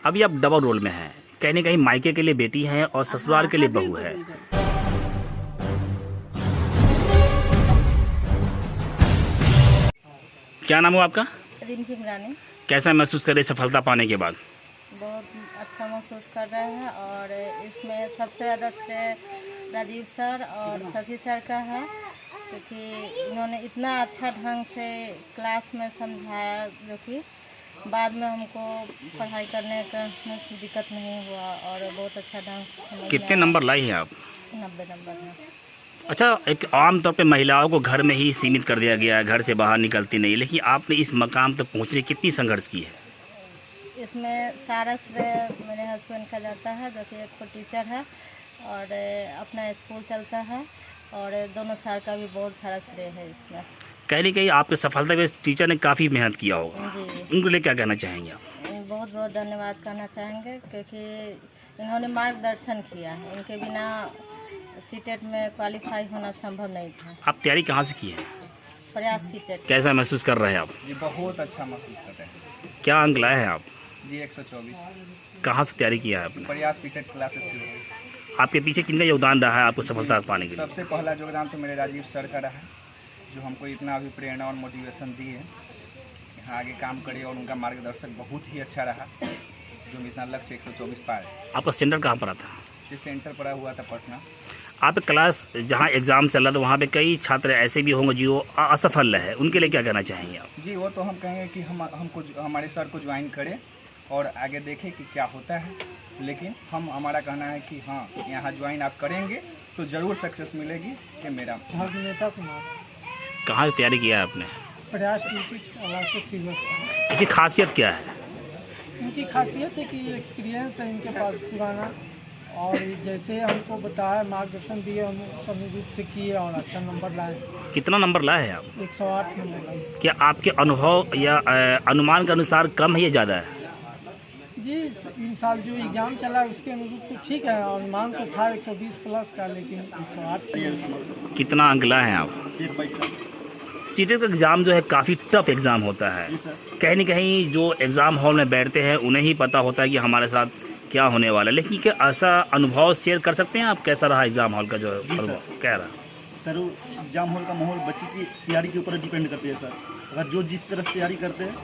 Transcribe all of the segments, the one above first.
अभी आप double role में हैं, कहीं न कहीं मायके के लिए बेटी हैं और ससुराल के लिए बहू है। क्या नाम हुआ आपका? रिमझिम रानी। कैसा महसूस कर रहे सफलता पाने के बाद? बहुत अच्छा महसूस कर रहे हैं और इसमें सबसे ज़्यादा श्रेय राजीव सर और शशि सर का है, क्योंकि इन्होंने इतना अच्छा ढंग से क्लास में समझाया जो कि बाद में हमको पढ़ाई करने का दिक्कत नहीं हुआ और बहुत अच्छा ढंग से समझ में कितने आया। नंबर लाई हैं आप? 90 नंबर है। अच्छा, एक आम तौर पे महिलाओं को घर में ही सीमित कर दिया गया है, घर से बाहर निकलती नहीं, लेकिन आपने इस मकाम तक पहुंचने की कितनी संघर्ष की है? इसमें सारा श्रेय मेरे हस्बैंड का जाता है, जो कि एक टीचर है और अपना स्कूल चलता है, और दोनों सर का भी बहुत सारा श्रेय है इसमें। कहीं न कहीं आपके सफलता में टीचर ने काफ़ी मेहनत किया होगा, जी, उनके लिए क्या कहना चाहेंगे आप? बहुत बहुत धन्यवाद करना चाहेंगे, क्योंकि इन्होंने मार्गदर्शन किया है। इनके बिना सीटेट में क्वालिफाई होना संभव नहीं था। आप तैयारी कहाँ से की है? प्रयास सीटेट। कैसा महसूस कर रहे हैं आप? जी बहुत अच्छा महसूस कर रहे हैं। क्या अंक लाए हैं आप? जी 124। कहाँ से तैयारी किया है आपने? प्रयास सीटेट क्लासेस से। आपके पीछे किनका योगदान रहा है आपको सफलता पाने के लिए? सबसे पहला योगदान तो मेरे राजीव सर का रहा है, जो हमको इतना अभी प्रेरणा और मोटिवेशन दी है यहाँ आगे काम करे, और उनका मार्गदर्शक बहुत ही अच्छा रहा, जो हम इतना लक्ष्य 124 पाए। आपका सेंटर कहाँ पर था? ये सेंटर पड़ा हुआ था पटना। आप क्लास जहाँ एग्ज़ाम चल रहा था वहाँ पे कई छात्र ऐसे भी होंगे जो असफल है, उनके लिए क्या कहना चाहेंगे आप? जी वो तो हम कहेंगे कि हमको हमारे सर को ज्वाइन करें और आगे देखें कि क्या होता है, लेकिन हमारा कहना है कि हाँ यहाँ ज्वाइन आप करेंगे तो ज़रूर सक्सेस मिलेगी। ये मेरा अभिनेता कुमार। कहाँ से तैयारी किया है आपने? प्रयास सिविल। इसकी खासियत क्या है? इनकी खासियत है कि एक्सपीरियंस है इनके पास पुराना, और जैसे हमको बताया मार्गदर्शन दिए हम सभी रूप से किए और अच्छा नंबर लाए। कितना नंबर लाए हैं आप? 108 नंबर लाए। क्या आपके अनुभव या अनुमान के अनुसार कम है या ज़्यादा है? जी इन साल जो एग्ज़ाम चला उसके अनुरूप तो ठीक है, अनुमान तो था 120 प्लस का, लेकिन 108। कितना अंक लाए हैं आप? सीटेट का एग्ज़ाम जो है काफ़ी टफ एग्ज़ाम होता है, कहीं न कहीं जो एग्ज़ाम हॉल में बैठते हैं उन्हें ही पता होता है कि हमारे साथ क्या होने वाला है, लेकिन क्या ऐसा अनुभव शेयर कर सकते हैं आप? कैसा रहा एग्ज़ाम हॉल का जो अनुभव, क्या रहा? सर एग्जाम हॉल का माहौल बच्चे की तैयारी के ऊपर डिपेंड करते हैं सर। अगर जो जिस तरफ तैयारी करते हैं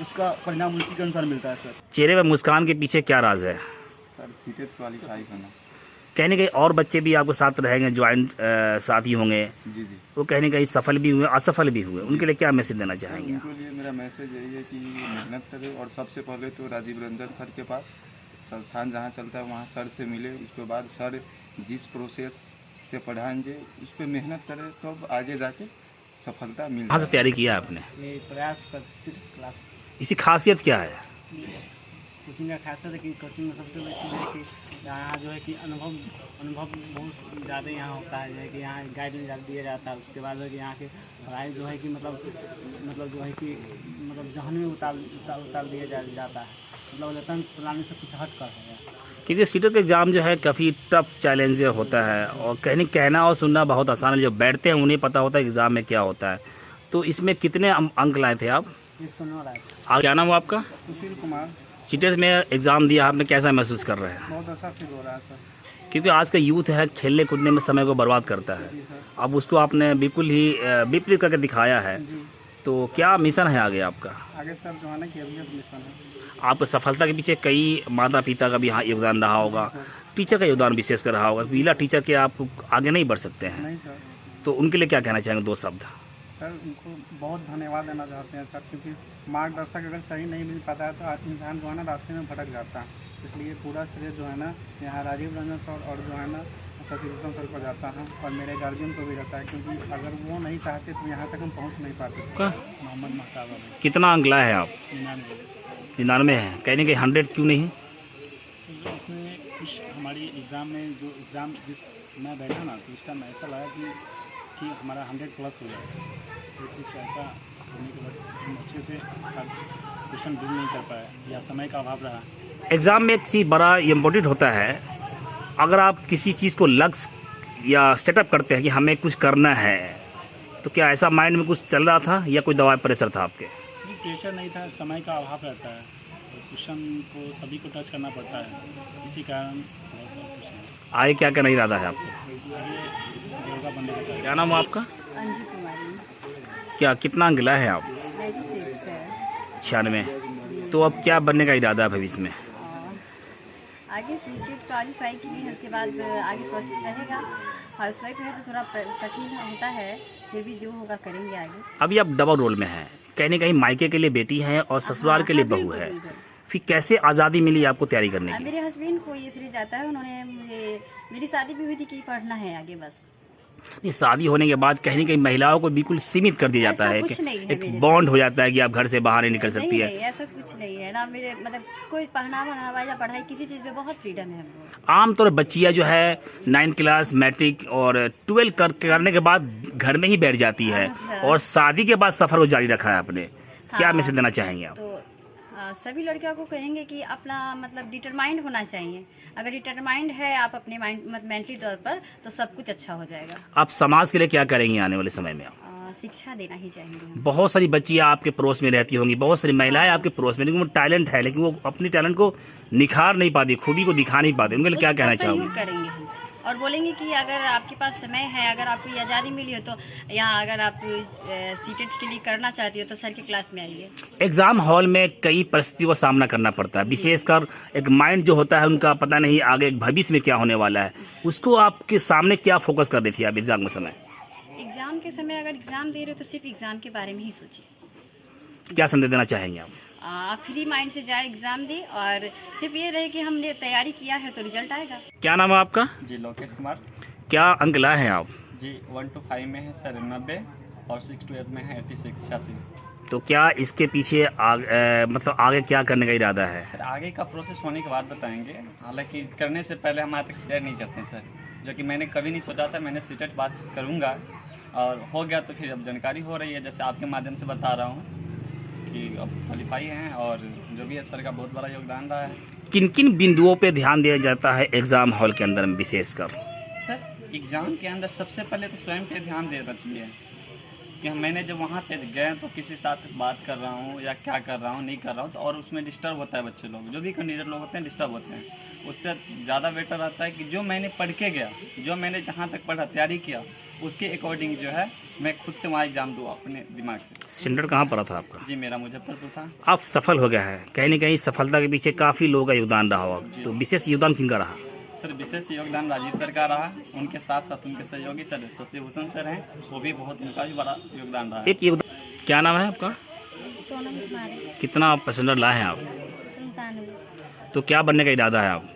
उसका परिणाम उसी के अनुसार मिलता है सर। चेहरे पर मुस्कान के पीछे क्या राज है? सर सीटेट क्वालिफाई करना। कहीं न कहीं और बच्चे भी आपके साथ रहेंगे, ज्वाइंट साथी होंगे, जी जी। वो कहीं न कहीं सफल भी हुए, असफल भी हुए, उनके लिए क्या मैसेज देना चाहेंगे? उनके लिए मेरा मैसेज यही है कि मेहनत करें, और सबसे पहले तो राजीव रंजन सर के पास संस्थान जहाँ चलता है वहाँ सर से मिले, उसके बाद सर जिस प्रोसेस से पढ़ाएंगे उस पर मेहनत करें तो अब आगे जाके सफलता मिल कहाँ से तैयारी किया आपने? ये प्रयास का सिर्फ क्लास इसकी खासियत क्या है? कोचिंग का खासियत है कि कोचिंग में सबसे बड़ी चीज़ है कि यहाँ जो है कि अनुभव बहुत ज़्यादा यहाँ होता है, जो है कि यहाँ गाइडलाइन दिया जाता है। उसके बाद जो है कि यहाँ के पढ़ाई जो है कि मतलब जो है कि जहन में उतार दिया जाता है, मतलब वेतन प्रणाली से कुछ हट कर है। क्योंकि सीटेट का एग्ज़ाम जो है काफ़ी टफ चैलेंज होता है, और कहीं कहना और सुनना बहुत आसान है, जो बैठते हैं उन्हें पता होता है एग्ज़ाम में क्या होता है। तो इसमें कितने अंक लाए थे आप? 109 आए थे। क्या नाम हुआ आपका? सुशील कुमार। सीटेट में एग्ज़ाम दिया आपने, कैसा महसूस कर रहे हैं? बहुत अच्छा फील हो रहा है सर। क्योंकि आज का यूथ है खेलने कूदने में समय को बर्बाद करता है, अब उसको आपने बिल्कुल ही विपरीत करके दिखाया है, तो क्या मिशन है आगे आपका? आगे सर जो है ना कि अभी मिशन है। आपकी सफलता के पीछे कई माता पिता का भी यहाँ योगदान रहा होगा, टीचर का योगदान विशेष कर रहा होगा, बिना टीचर के आप आगे नहीं बढ़ सकते हैं, नहीं सर। तो उनके लिए क्या कहना चाहेंगे? 2 शब्द। सर उनको बहुत धन्यवाद देना चाहते हैं सर, क्योंकि मार्गदर्शक अगर सही नहीं मिल पाता है तो इंसान जो है ना रास्ते में भटक जाता है। इसलिए पूरा श्रेय जो है ना यहाँ राजीव रंजन सर और जो है ना शशि भूषण सर को जाता है, और मेरे गार्जियन को भी जाता है, क्योंकि अगर वो नहीं चाहते तो यहाँ तक हम पहुँच नहीं पाते। मोहम्मद महताब। कितना अंक लाए हैं आप? 99 है, कहने के 100 क्यों नहीं? इसमें कुछ हमारी एग्ज़ाम में जो एग्ज़ाम जिस मैं बैठा ना तो इस टाइम ऐसा लगा कि हमारा 100 प्लस हो गया, तो कुछ ऐसा होने के बाद हम अच्छे से क्वेश्चन डील नहीं कर पाए या समय का अभाव रहा। एग्ज़ाम में एक चीज़ बड़ा इम्पोर्टेंट होता है, अगर आप किसी चीज़ को लक्ष्य या सेटअप करते हैं कि हमें कुछ करना है, तो क्या ऐसा माइंड में कुछ चल रहा था या कोई दबाव प्रेशर था आपके? प्रेशर नहीं था, समय का अभाव रहता है, क्वेश्चन को सभी को टच करना पड़ता है, इसी कारण बहुत सारे क्वेश्चन आगे क्या करने का इरादा है आपको? आगे योगा बनने का क्या नाम है आपका? अंजू कुमारी, क्या कितना अंक लाए हैं आप? 96 है। 96। तो अब क्या बनने का इरादा है भविष्य में? आगे सीटेट क्वालिफाई की है, उसके बाद आगे प्रोसेस रहेगा। हाउसवाइफ है तो थोड़ा कठिन होता है, फिर भी जो होगा करेंगे आगे। अभी आप डबल रोल में हैं, कहीं न कहीं मायके के लिए बेटी हैं और ससुराल के लिए बहू है, फिर कैसे आज़ादी मिली आपको तैयारी करने की? मेरे हस्बैंड को ये सीरीज आता है, उन्होंने मुझे, मेरी शादी भी हुई थी कि पढ़ना है आगे बस। ये शादी होने के बाद कहीं न कहीं महिलाओं को बिल्कुल सीमित कर दिया जाता ऐसा है कुछ कि नहीं है एक मेरे बॉन्ड हो जाता है कि आप घर से बाहर नहीं निकल सकती नहीं, है। ऐसा कुछ नहीं है ना, मेरे मतलब कोई पहनावा या पढ़ाई किसी चीज़ में बहुत फ्रीडम है हमको। आमतौर पर बच्चियाँ जो है 9th क्लास मैट्रिक और 12 करने के बाद घर में ही बैठ जाती है अच्छा। और शादी के बाद सफ़र को जारी रखा है आपने। क्या हाँ। मैसेज देना चाहेंगे आप? तो सभी लड़कियों को कहेंगे कि अपना मतलब डिटरमाइंड होना चाहिए। अगर डिटरमाइंड है आप अपने माइंड मेंटली तौर पर, तो सब कुछ अच्छा हो जाएगा। आप समाज के लिए क्या करेंगे आने वाले समय में? आप शिक्षा देना ही चाहिए हम। बहुत सारी बच्चियाँ आपके पड़ोस में रहती होंगी, बहुत सारी महिलाएं आपके पड़ोस में, लेकिन वो टैलेंट है लेकिन वो अपनी टैलेंट को निखार नहीं पाती, खूबी को दिखा नहीं पाती, उनके लिए क्या कहना उसका चाहोगे? सहयोग करेंगे हम और बोलेंगे कि अगर आपके पास समय है, अगर आपको आज़ादी मिली हो तो यहाँ अगर आप सीटेट के लिए करना चाहती हो तो सर के क्लास में आइए। एग्ज़ाम हॉल में कई परिस्थितियों का सामना करना पड़ता है, विशेषकर एक माइंड जो होता है उनका पता नहीं आगे भविष्य में क्या होने वाला है, उसको आपके सामने क्या फोकस कर रही थी आप एग्ज़ाम के समय? एग्ज़ाम के समय अगर एग्ज़ाम दे रहे हो तो सिर्फ एग्ज़ाम के बारे में ही सोचिए। क्या संदेश देना चाहेंगे आप? आप फ्री माइंड से जाए, एग्ज़ाम दे और सिर्फ ये रहे कि हमने तैयारी किया है तो रिजल्ट आएगा। क्या नाम है आपका? जी लोकेश कुमार। क्या अंक लाए हैं आप? जी 1 to 5 में है सर 90 और 6 to 8 में है 86 86। तो क्या इसके पीछे मतलब आगे क्या करने का इरादा है? सर आगे का प्रोसेस होने के बाद बताएंगे, हालांकि करने से पहले हम आज तक शेयर नहीं करते हैं सर, जो कि मैंने कभी नहीं सोचा था। मैंने सीटेट पास करूँगा और हो गया तो फिर अब जानकारी हो रही है, जैसे आपके माध्यम से बता रहा हूँ कि अब क्वालिफाई हैं और जो भी है सर का बहुत बड़ा योगदान रहा है। किन किन बिंदुओं पे ध्यान दिया जाता है एग्ज़ाम हॉल के अंदर में विशेषकर? सर एग्ज़ाम के अंदर सबसे पहले तो स्वयं पे ध्यान देना चाहिए कि मैंने जब वहाँ पे गए तो किसी साथ बात कर रहा हूँ या क्या कर रहा हूँ नहीं कर रहा हूँ, तो और उसमें डिस्टर्ब होता है, बच्चे लोग जो भी कैंडिडेट लोग होते हैं डिस्टर्ब होते हैं। उससे ज़्यादा बेटर रहता है कि जो मैंने पढ़ के गया, जो मैंने जहाँ तक पढ़ा तैयारी किया, उसके अकॉर्डिंग जो है मैं खुद से वहाँ एग्ज़ाम दूँ अपने दिमाग से। सेंटर कहाँ पड़ा था आपका? जी मेरा मुजफ्फरपुर था। आप सफल हो गए हैं, कहीं न कहीं सफलता के पीछे काफ़ी लोगों का योगदान रहा होगा, तो विशेष योगदान किनका रहा? सर विशेष योगदान राजीव सर का रहा, उनके साथ साथ उनके सहयोगी सर शशि भूषण सर हैं, वो भी बहुत, उनका भी बड़ा योगदान रहा है। एक योगदान, क्या नाम है आपका? सोनम कुमारी, कितना परसेंटेज लाए हैं आप? 97। तो क्या बनने का इरादा है आप?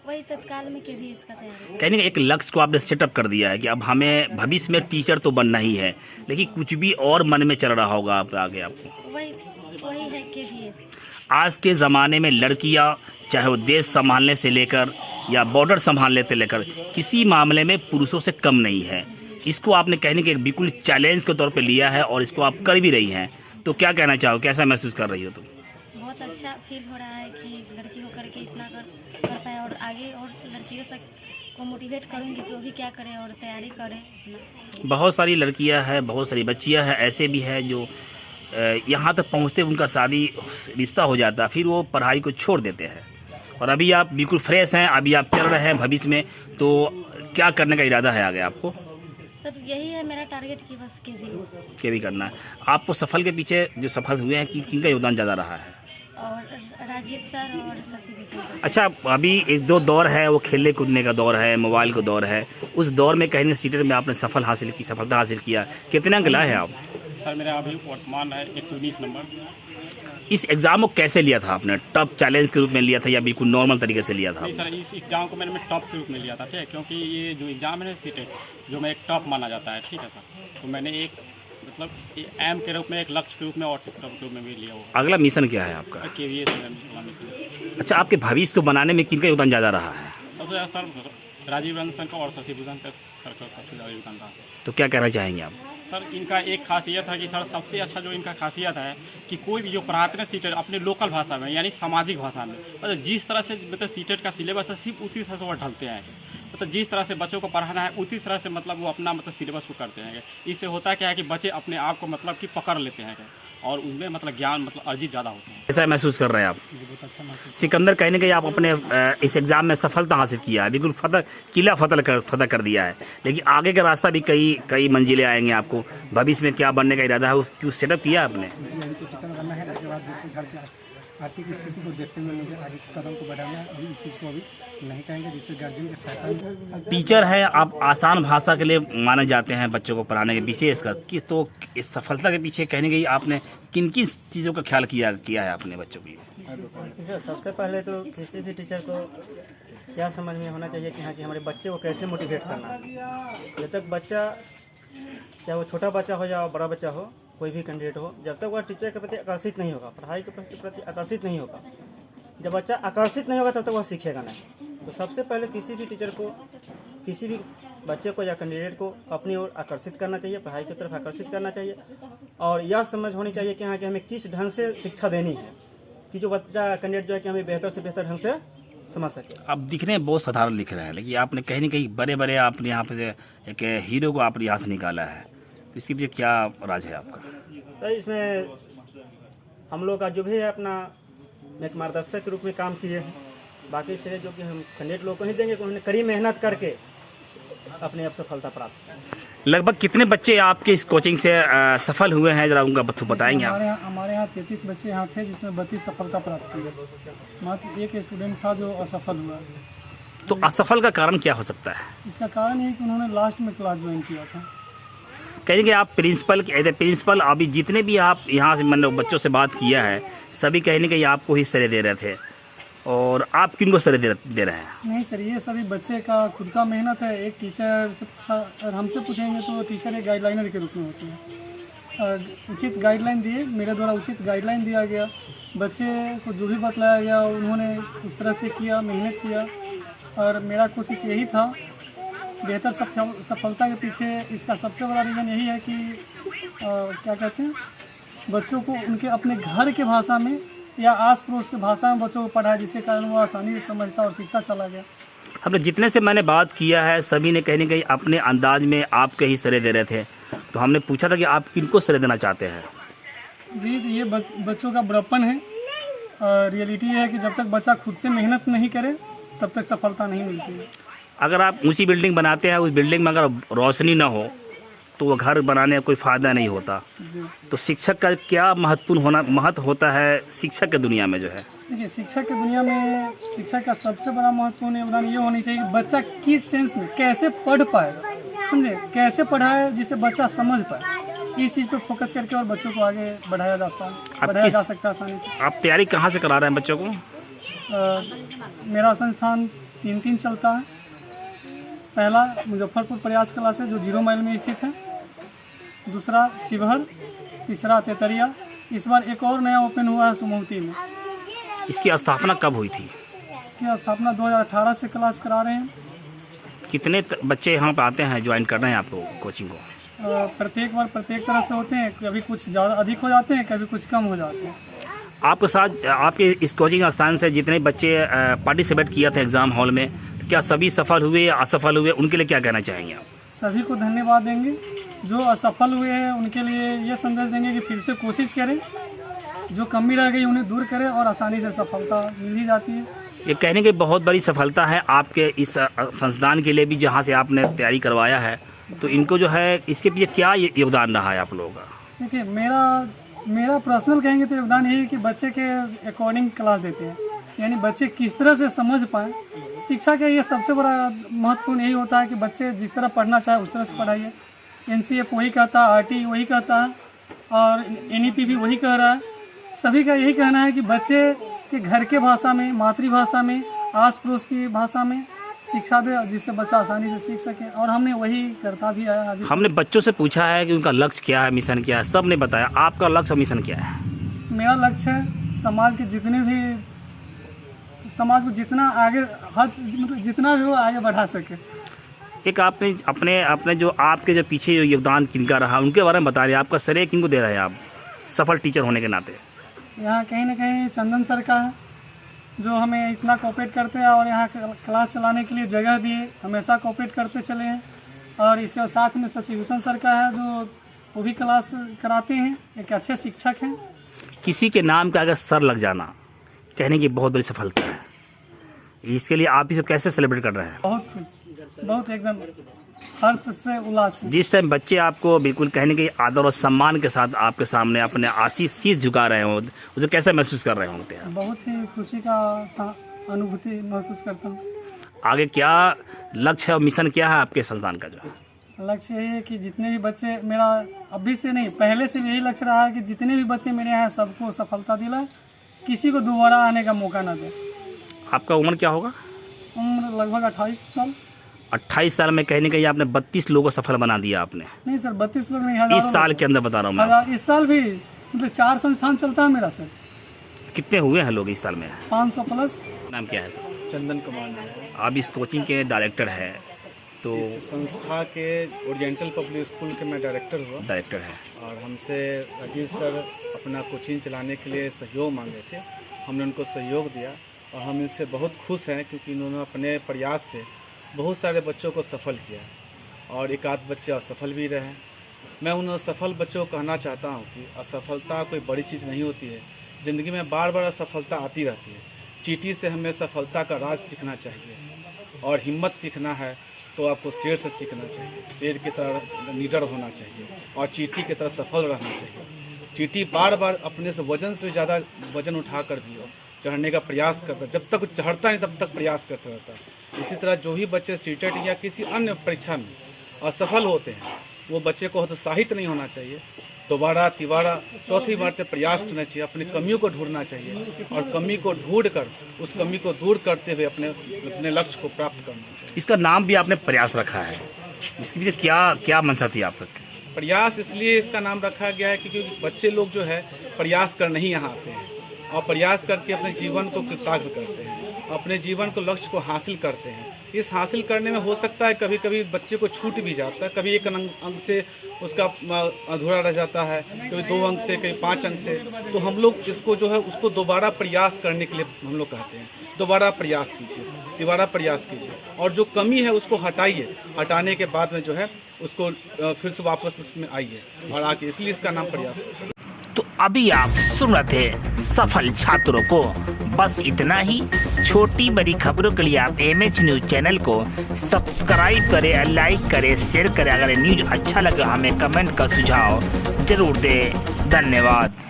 वही तत्काल में के भी इसका तैयारी। कहीं ना कहीं एक लक्ष्य को आपने सेटअप कर दिया है कि अब हमें भविष्य में टीचर तो बनना ही है, लेकिन कुछ भी और मन में चल रहा होगा आप आगे आपको। वही है के भी एस। आज के ज़माने में लड़कियां चाहे वो देश संभालने से लेकर या बॉर्डर संभालने से लेकर किसी मामले में पुरुषों से कम नहीं है। इसको आपने कहने के बिल्कुल चैलेंज के तौर पे लिया है और इसको आप कर भी रही हैं, तो क्या कहना चाहो, कैसा महसूस कर रही हो तुम? बहुत अच्छा फील हो रहा है कि लड़की होकर के इतना कर पाए और आगे और लड़कियों से को मोटिवेट करूँगी कि वो भी क्या करें और तैयारी करें। बहुत सारी लड़कियां हैं, बहुत सारी बच्चियां हैं, ऐसे भी हैं जो यहाँ तक पहुँचते उनका शादी रिश्ता हो जाता, फिर वो पढ़ाई को छोड़ देते हैं। और अभी आप बिल्कुल फ्रेश हैं, अभी आप चल रहे हैं भविष्य में, तो क्या करने का इरादा है आगे आपको? सर यही है मेरा टारगेट कि बस के भी करना है। आपको सफल के पीछे जो सफल हुए हैं किनका योगदान ज़्यादा रहा है? और राजीव सर और शशि भूषण सर। अच्छा, अभी एक दो दौर है, वो खेलने कूदने का दौर है, मोबाइल का दौर है, उस दौर में कहीं सीटेट में आपने सफलता हासिल किया, कितने अंक लाए हैं आप? सर मेरा अभी वर्तमान है 119 नंबर। इस एग्ज़ाम को कैसे लिया था आपने? टफ चैलेंज के रूप में लिया था या बिल्कुल नॉर्मल तरीके से लिया था? नहीं सर, इस एग्ज़ाम को मैंने टॉप के रूप में लिया था, ठीक है, क्योंकि ये जो एग्ज़ाम है ना सीटेट जो मैं एक टॉप माना जाता है, ठीक है सर, तो मैंने एक मतलब एम के रूप में, एक लक्ष्य के रूप में और टॉप के रूप में भी लिया हुआ। अगला मिशन क्या है आपका? KVS mission. अच्छा, आपके भविष्य को बनाने में किनका योगदान ज़्यादा रहा है? सबसे ज़्यादा सर राजीव रंजन सर का और शशि भूषण सर का सबसे ज़्यादा योगदान रहा। तो क्या कहना चाहेंगे आप? सर इनका एक खासियत है कि सर सबसे अच्छा जो इनका खासियत है कि कोई भी जो पढ़ाते हैं सीटेट अपने लोकल भाषा में यानी सामाजिक भाषा में, मतलब जिस तरह से मतलब सीटेट का सिलेबस है सिर्फ उसी तरह से वो ढलते हैं, मतलब जिस तरह से बच्चों को पढ़ाना है उसी तरह से मतलब वो अपना मतलब सिलेबस को करते हैं। इससे होता क्या है कि बच्चे अपने आप को मतलब कि पकड़ लेते हैं और उनमें मतलब ज्ञान मतलब अर्जित ज़्यादा होते हैं। ऐसा महसूस कर रहे हैं आप? सिकंदर कहीं ना कहीं आप अपने इस एग्ज़ाम में सफलता हासिल किया है, बिल्कुल किला फतह कर दिया है, लेकिन आगे का रास्ता भी कई मंजिलें आएंगे आपको। भविष्य में क्या बनने का इरादा है, क्यों सेटअप किया आपने? जी हमको टीचर बनना है, इसके बाद जैसे घर की आर्थिक स्थिति को देखते हुए मुझे आगे कदम को बढ़ाना है। अभी इस चीज़ को अभी नहीं कहेंगे, जिससे गार्जियन के सहायता। टीचर है आप, आसान भाषा के लिए माने जाते हैं बच्चों को पढ़ाने के विशेषकर किस, तो इस सफलता के पीछे कहने गई आपने किन किन चीज़ों का ख्याल किया है अपने बच्चों की? सबसे पहले तो किसी भी टीचर को क्या समझ में होना चाहिए कि हाँ कि हमारे बच्चे को कैसे मोटिवेट करना है। जब तक बच्चा, चाहे वो छोटा बच्चा हो या बड़ा बच्चा हो, कोई भी कैंडिडेट हो, जब तक वह टीचर के प्रति आकर्षित नहीं होगा, पढ़ाई के प्रति आकर्षित नहीं होगा, जब बच्चा आकर्षित नहीं होगा तब तक वह सीखेगा नहीं। तो सबसे पहले किसी भी टीचर को, किसी भी बच्चे को या कैंडिडेट को अपनी ओर आकर्षित करना चाहिए, पढ़ाई की तरफ आकर्षित करना चाहिए, और यह समझ होनी चाहिए कि हाँ कि हमें किस ढंग से शिक्षा देनी है कि जो बच्चा कैंडिडेट जो है कि हमें बेहतर से बेहतर ढंग से समझ सके। आप दिखने में बहुत साधारण लिख रहे हैं, लेकिन आपने कहीं ना कहीं बड़े आपने यहाँ पे से एक हीरो को आपने यहाँ से निकाला है, तो इसके पीछे क्या राज है आपका? तो इसमें हम लोग का जो भी है अपना एक मार्गदर्शक के रूप में काम किए हैं। बाकी से जो कि हम कैंडिडेट लोग को ही देंगे कि उन्होंने कड़ी मेहनत करके अपने आप सफलता प्राप्त। लगभग कितने बच्चे आपके इस कोचिंग से सफल हुए हैं, जरा उनका बत्तू बताएंगे आप? हमारे यहाँ 33 बच्चे यहाँ थे, जिसमें 32 सफलता प्राप्त की है। मात्र एक स्टूडेंट था जो असफल हुआ। तो असफल का कारण क्या हो सकता है? इसका कारण ये कि उन्होंने लास्ट में क्लास ज्वाइन किया था। कहेंगे कि आप प्रिंसिपल अभी जितने भी आप यहाँ से मतलब बच्चों से बात किया है, सभी कहीं ना कहीं आपको ही श्रेय दे रहे थे, और आप किनको श्रेय दे रहे हैं? नहीं सर, ये सभी बच्चे का खुद का मेहनत है। एक टीचर से अगर हमसे पूछेंगे तो टीचर एक गाइडलाइनर के रूप में होते हैं। उचित गाइडलाइन दिए, मेरे द्वारा उचित गाइडलाइन दिया गया, बच्चे को जो भी बतलाया गया उन्होंने उस तरह से किया, मेहनत किया, और मेरा कोशिश यही था। बेहतर सफलता के पीछे इसका सबसे बड़ा रीज़न यही है कि क्या कहते हैं, बच्चों को उनके अपने घर के भाषा में या आस पड़ोस की भाषा में बच्चों को पढ़ाया, जिसके कारण वो आसानी से समझता और सीखता चला गया। हमने जितने से मैंने बात किया है, सभी ने कहीं ना कहीं अपने अंदाज में आपके ही श्रेय दे रहे थे, तो हमने पूछा था कि आप किनको श्रेय देना चाहते हैं? जी, ये बच्चों का बड़प्पन है। रियलिटी है कि जब तक बच्चा खुद से मेहनत नहीं करे तब तक सफलता नहीं मिलती है। अगर आप ऊंची बिल्डिंग बनाते हैं, उस बिल्डिंग में अगर रोशनी ना हो तो वो घर बनाने का कोई फ़ायदा नहीं होता। तो शिक्षक का क्या महत्व होता है शिक्षक की दुनिया में जो है? देखिए, शिक्षक की दुनिया में शिक्षक का सबसे बड़ा महत्वपूर्ण योगदान ये होनी चाहिए कि बच्चा किस सेंस में कैसे पढ़ पाएगा, समझे, कैसे पढ़ाए जिससे बच्चा समझ पाए। इस चीज़ पे फोकस करके और बच्चों को आगे बढ़ाया जा सकता है आसानी से। आप तैयारी कहाँ से करा रहे हैं बच्चों को? मेरा संस्थान 3 चलता है। पहला मुजफ्फरपुर प्रयास कला से जो 0 माइल में स्थित है, दूसरा शिवहर, तीसरा तेतरिया, इस बार एक और नया ओपन हुआ है सुमौती में। इसकी स्थापना कब हुई थी? इसकी स्थापना 2018 से क्लास करा रहे हैं। कितने बच्चे यहाँ पे आते हैं, ज्वाइन कर रहे हैं आपको कोचिंग को? प्रत्येक बार प्रत्येक तरह से होते हैं, कभी कुछ ज़्यादा अधिक हो जाते हैं, कभी कुछ कम हो जाते हैं। आपके साथ आपके इस कोचिंग स्थान से जितने बच्चे पार्टिसिपेट किया था एग्ज़ाम हॉल में, तो क्या सभी सफल हुए या असफल हुए, उनके लिए क्या कहना चाहेंगे आप? सभी को धन्यवाद देंगे। जो असफल हुए हैं उनके लिए ये संदेश देंगे कि फिर से कोशिश करें, जो कमी रह गई उन्हें दूर करें और आसानी से सफलता मिल ही जाती है। ये कहने की बहुत बड़ी सफलता है आपके इस संस्थान के लिए भी, जहाँ से आपने तैयारी करवाया है। तो इनको जो है इसके पीछे क्या योगदान रहा है आप लोगों का? देखिए, मेरा पर्सनल कहेंगे तो योगदान यही है कि बच्चे के अकॉर्डिंग क्लास देते हैं, यानी बच्चे किस तरह से समझ पाएँ। शिक्षा का ये सबसे बड़ा महत्वपूर्ण यही होता है कि बच्चे जिस तरह पढ़ना चाहे उस तरह से पढ़ाइए। NCF वही कहता है, RT वही कहता है, और NEP भी वही कह रहा है। सभी का यही कहना है कि बच्चे के घर के भाषा में, मातृभाषा में, आस पड़ोस की भाषा में शिक्षा दे, जिससे बच्चा आसानी से सीख सके, और हमने वही करता भी आया। हमने बच्चों से पूछा है कि उनका लक्ष्य क्या है, मिशन क्या है, सब ने बताया। आपका लक्ष्य और मिशन क्या है? मेरा लक्ष्य है समाज के समाज को जितना आगे मतलब जितना भी वो आगे बढ़ा सके। एक आपने अपने जो आपके जो पीछे जो योगदान किनका रहा उनके बारे में बता रहे हैं, आपका श्रेय किनको दे रहे हैं आप सफल टीचर होने के नाते? यहाँ कहीं ना कहीं चंदन सर का है, जो हमें इतना कोऑपरेट करते हैं और यहाँ क्लास चलाने के लिए जगह दिए, हमेशा कोऑपरेट करते चले हैं। और इसके साथ में शशिभूषण सर का है, जो वो भी क्लास कराते हैं, एक अच्छे शिक्षक हैं। किसी के नाम का अगर सर लग जाना कहने की बहुत बड़ी सफलता है। इसके लिए आप इसे कैसे सेलिब्रेट कर रहे हैं? बहुत खुश, बहुत एकदम हर्ष से उल्लास है। जिस टाइम बच्चे आपको बिल्कुल कहने के आदर और सम्मान के साथ आपके सामने अपने आशीष शीश झुका रहे हो, उसे कैसे महसूस कर रहे होते हैं? बहुत ही खुशी का अनुभूति महसूस करता हूँ। आगे क्या लक्ष्य है और मिशन क्या है आपके संस्थान का? जो लक्ष्य यही है कि जितने भी बच्चे, मेरा अभी से नहीं पहले से यही लक्ष्य रहा है कि जितने भी बच्चे मेरे यहाँ सबको सफलता दिलाए, किसी को दोबारा आने का मौका ना दे। आपका उम्र क्या होगा? उम्र लगभग 28 साल। 28 साल में कहने के आपने 32 लोगों को सफल बना दिया आपने। नहीं सर, 32 लोग नहीं, हज़ारों। इस साल के अंदर बता रहा हूँ मैं। इस साल भी मतलब 4 संस्थान चलता है मेरा सर। कितने हुए हैं लोग इस साल में? 500 प्लस। नाम क्या है सर? चंदन कुमार नाम है। आप इस कोचिंग के डायरेक्टर हैं, तो इस संस्था के ओरिएंटल पब्लिक स्कूल के मैं डायरेक्टर हुआ डायरेक्टर हैं। और हमसे राजीव सर अपना कोचिंग चलाने के लिए सहयोग मांगे थे। हमने उनको सहयोग दिया और हम इनसे बहुत खुश हैं क्योंकि इन्होंने अपने प्रयास से बहुत सारे बच्चों को सफल किया और एक आध बच्चे असफल भी रहे। मैं उन असफल बच्चों को कहना चाहता हूँ कि असफलता कोई बड़ी चीज़ नहीं होती है। ज़िंदगी में बार बार असफलता आती रहती है। चींटी से हमें सफलता का राज सीखना चाहिए और हिम्मत सीखना है तो आपको शेर से सीखना चाहिए। शेर की तरह निडर होना चाहिए और चींटी की तरह सफल रहना चाहिए। चींटी बार बार अपने से वजन से ज़्यादा वजन उठा कर भी चढ़ने का प्रयास करता है। जब तक चढ़ता नहीं तब तक प्रयास करता रहता है। इसी तरह जो ही बच्चे सीटेट या किसी अन्य परीक्षा में असफल होते हैं वो बच्चे को हतोत्साहित नहीं होना चाहिए। दोबारा तिबारा चौथी बार से प्रयास करना चाहिए। अपनी कमियों को ढूंढना चाहिए और कमी को ढूंढ कर उस कमी को दूर करते हुए अपने लक्ष्य को प्राप्त करना चाहिए। इसका नाम भी आपने प्रयास रखा है, इसके पीछे क्या क्या मंशा थी आपका? प्रयास इसलिए इसका नाम रखा गया है क्योंकि बच्चे लोग जो है प्रयास करने ही यहाँ आते हैं और प्रयास करके अपने जीवन को कृतार्थ करते हैं, अपने जीवन को लक्ष्य को हासिल करते हैं। इस हासिल करने में हो सकता है कभी कभी बच्चे को छूट भी जाता है, कभी एक अंक से उसका अधूरा रह जाता है, कभी 2 अंक से, कभी 5 अंक से। तो हम लोग इसको जो है उसको दोबारा प्रयास करने के लिए हम लोग कहते हैं। दोबारा प्रयास कीजिए, दोबारा प्रयास कीजिए और जो कमी है उसको हटाइए। हटाने के बाद में जो है उसको फिर से वापस उसमें आइए और आके, इसलिए इसका नाम प्रयास है। तो अभी आप सुन रहे थे सफल छात्रों को। बस इतना ही। छोटी बड़ी खबरों के लिए आप MH न्यूज़ चैनल को सब्सक्राइब करें, लाइक करें, शेयर करें। अगर न्यूज़ अच्छा लगे हमें कमेंट का सुझाव जरूर दें। धन्यवाद।